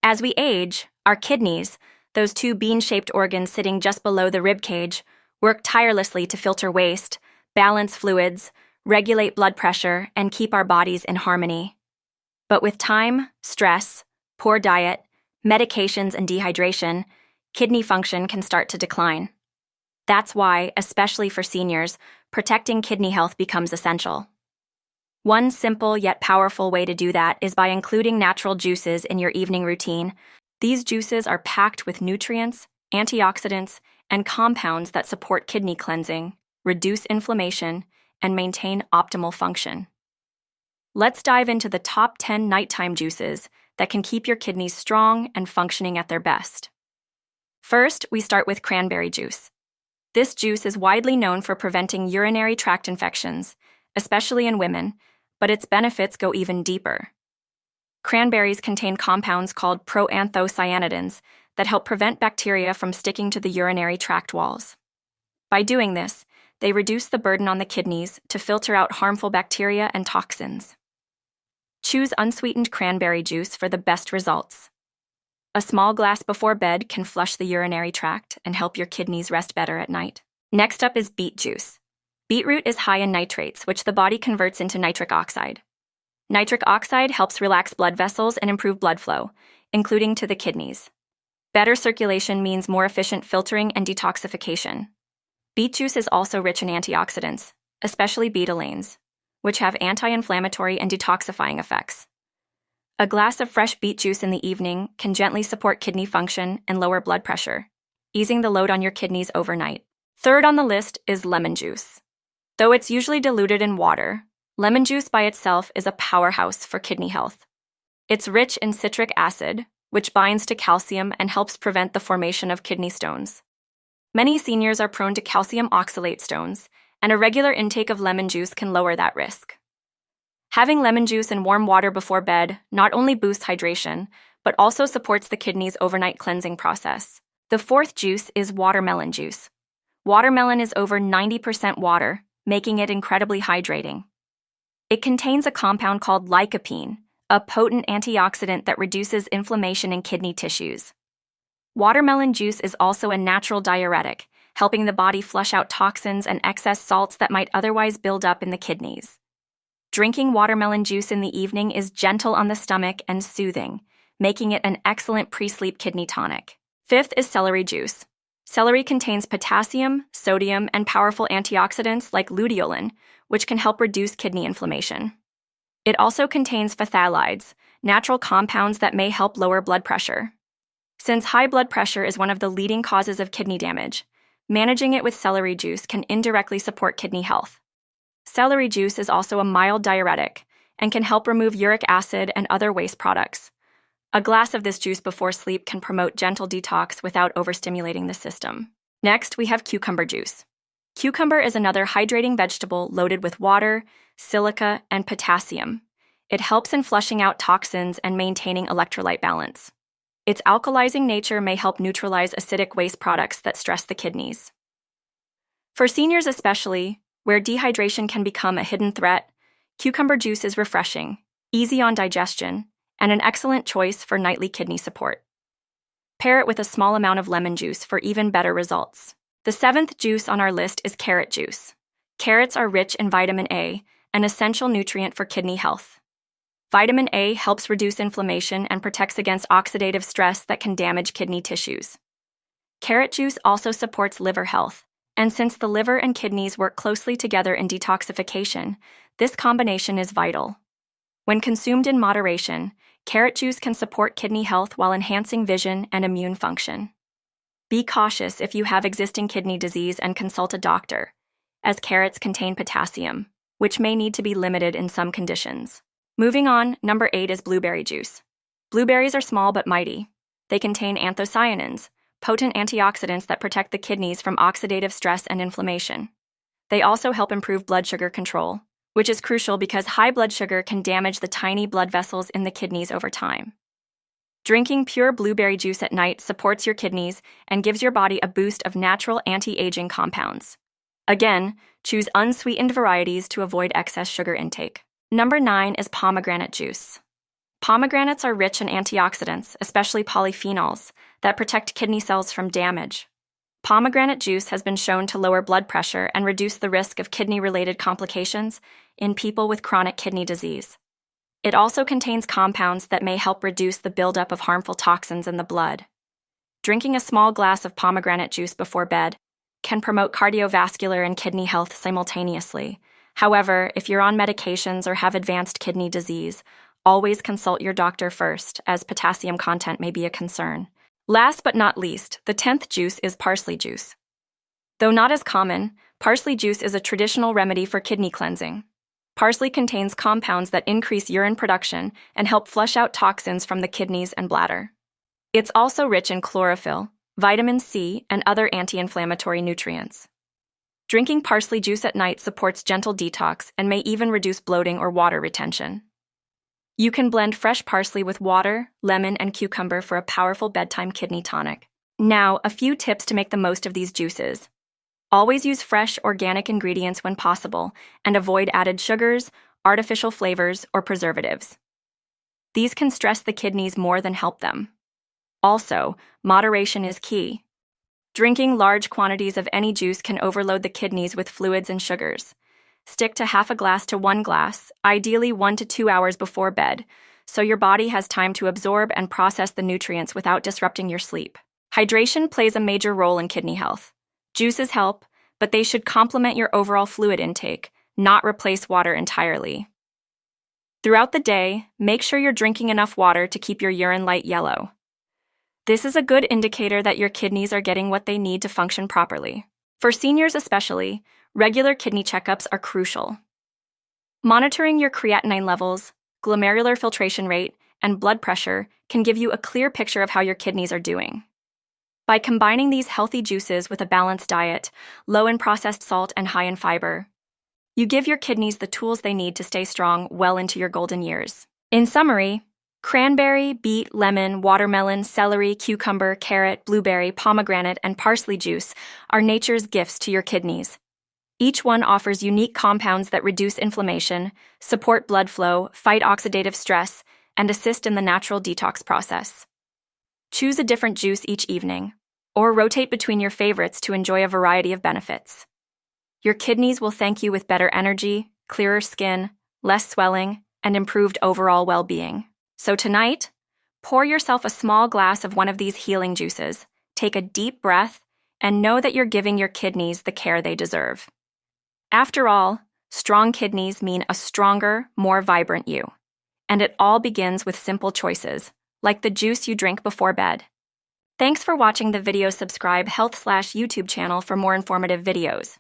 As we age, our kidneys, those two bean-shaped organs sitting just below the rib cage, work tirelessly to filter waste, balance fluids, regulate blood pressure, and keep our bodies in harmony. But with time, stress, poor diet, medications, and dehydration, kidney function can start to decline. That's why, especially for seniors, protecting kidney health becomes essential. One simple yet powerful way to do that is by including natural juices in your evening routine. These juices are packed with nutrients, antioxidants, and compounds that support kidney cleansing, reduce inflammation, and maintain optimal function. Let's dive into the top 10 nighttime juices that can keep your kidneys strong and functioning at their best. First, we start with cranberry juice. This juice is widely known for preventing urinary tract infections, especially in women, but its benefits go even deeper. Cranberries contain compounds called proanthocyanidins that help prevent bacteria from sticking to the urinary tract walls. By doing this, they reduce the burden on the kidneys to filter out harmful bacteria and toxins. Choose unsweetened cranberry juice for the best results. A small glass before bed can flush the urinary tract and help your kidneys rest better at night. Next up is beet juice. Beetroot is high in nitrates, which the body converts into nitric oxide. Nitric oxide helps relax blood vessels and improve blood flow, including to the kidneys. Better circulation means more efficient filtering and detoxification. Beet juice is also rich in antioxidants, especially betalains, which have anti-inflammatory and detoxifying effects. A glass of fresh beet juice in the evening can gently support kidney function and lower blood pressure, easing the load on your kidneys overnight. Third on the list is lemon juice. Though it's usually diluted in water, lemon juice by itself is a powerhouse for kidney health. It's rich in citric acid, which binds to calcium and helps prevent the formation of kidney stones. Many seniors are prone to calcium oxalate stones, and a regular intake of lemon juice can lower that risk. Having lemon juice in warm water before bed not only boosts hydration, but also supports the kidney's overnight cleansing process. The fourth juice is watermelon juice. Watermelon is over 90% water, making it incredibly hydrating. It contains a compound called lycopene, a potent antioxidant that reduces inflammation in kidney tissues. Watermelon juice is also a natural diuretic, helping the body flush out toxins and excess salts that might otherwise build up in the kidneys. Drinking watermelon juice in the evening is gentle on the stomach and soothing, making it an excellent pre-sleep kidney tonic. Fifth is celery juice. Celery contains potassium, sodium, and powerful antioxidants like luteolin, which can help reduce kidney inflammation. It also contains phthalides, natural compounds that may help lower blood pressure. Since high blood pressure is one of the leading causes of kidney damage, managing it with celery juice can indirectly support kidney health. Celery juice is also a mild diuretic and can help remove uric acid and other waste products. A glass of this juice before sleep can promote gentle detox without overstimulating the system. Next, we have cucumber juice. Cucumber is another hydrating vegetable loaded with water, silica, and potassium. It helps in flushing out toxins and maintaining electrolyte balance. Its alkalizing nature may help neutralize acidic waste products that stress the kidneys. For seniors especially, where dehydration can become a hidden threat, cucumber juice is refreshing, easy on digestion, and an excellent choice for nightly kidney support. Pair it with a small amount of lemon juice for even better results. The seventh juice on our list is carrot juice. Carrots are rich in vitamin A, an essential nutrient for kidney health. Vitamin A helps reduce inflammation and protects against oxidative stress that can damage kidney tissues. Carrot juice also supports liver health, and since the liver and kidneys work closely together in detoxification, this combination is vital. When consumed in moderation, carrot juice can support kidney health while enhancing vision and immune function. Be cautious if you have existing kidney disease and consult a doctor, as carrots contain potassium, which may need to be limited in some conditions. Moving on, number 8 is blueberry juice. Blueberries are small but mighty. They contain anthocyanins, potent antioxidants that protect the kidneys from oxidative stress and inflammation. They also help improve blood sugar control, which is crucial because high blood sugar can damage the tiny blood vessels in the kidneys over time. Drinking pure blueberry juice at night supports your kidneys and gives your body a boost of natural anti-aging compounds. Again, choose unsweetened varieties to avoid excess sugar intake. Number 9 is pomegranate juice. Pomegranates are rich in antioxidants, especially polyphenols, that protect kidney cells from damage. Pomegranate juice has been shown to lower blood pressure and reduce the risk of kidney-related complications in people with chronic kidney disease. It also contains compounds that may help reduce the buildup of harmful toxins in the blood. Drinking a small glass of pomegranate juice before bed can promote cardiovascular and kidney health simultaneously. However, if you're on medications or have advanced kidney disease, always consult your doctor first, as potassium content may be a concern. Last but not least, the 10th juice is parsley juice. Though not as common, parsley juice is a traditional remedy for kidney cleansing. Parsley contains compounds that increase urine production and help flush out toxins from the kidneys and bladder. It's also rich in chlorophyll, vitamin C, and other anti-inflammatory nutrients. Drinking parsley juice at night supports gentle detox and may even reduce bloating or water retention. You can blend fresh parsley with water, lemon, and cucumber for a powerful bedtime kidney tonic. Now, a few tips to make the most of these juices. Always use fresh, organic ingredients when possible, and avoid added sugars, artificial flavors, or preservatives. These can stress the kidneys more than help them. Also, moderation is key. Drinking large quantities of any juice can overload the kidneys with fluids and sugars. Stick to half a glass to 1 glass, ideally 1 to 2 hours before bed, so your body has time to absorb and process the nutrients without disrupting your sleep. Hydration plays a major role in kidney health. Juices help, but they should complement your overall fluid intake, not replace water entirely. Throughout the day, make sure you're drinking enough water to keep your urine light yellow. This is a good indicator that your kidneys are getting what they need to function properly. For seniors especially, regular kidney checkups are crucial. Monitoring your creatinine levels, glomerular filtration rate, and blood pressure can give you a clear picture of how your kidneys are doing. By combining these healthy juices with a balanced diet, low in processed salt and high in fiber, you give your kidneys the tools they need to stay strong well into your golden years. In summary, cranberry, beet, lemon, watermelon, celery, cucumber, carrot, blueberry, pomegranate, and parsley juice are nature's gifts to your kidneys. Each one offers unique compounds that reduce inflammation, support blood flow, fight oxidative stress, and assist in the natural detox process. Choose a different juice each evening, or rotate between your favorites to enjoy a variety of benefits. Your kidneys will thank you with better energy, clearer skin, less swelling, and improved overall well-being. So tonight, pour yourself a small glass of one of these healing juices, take a deep breath, and know that you're giving your kidneys the care they deserve. After all, strong kidneys mean a stronger, more vibrant you. And it all begins with simple choices, like the juice you drink before bed. Thanks for watching the video. Subscribe Health/YouTube channel for more informative videos.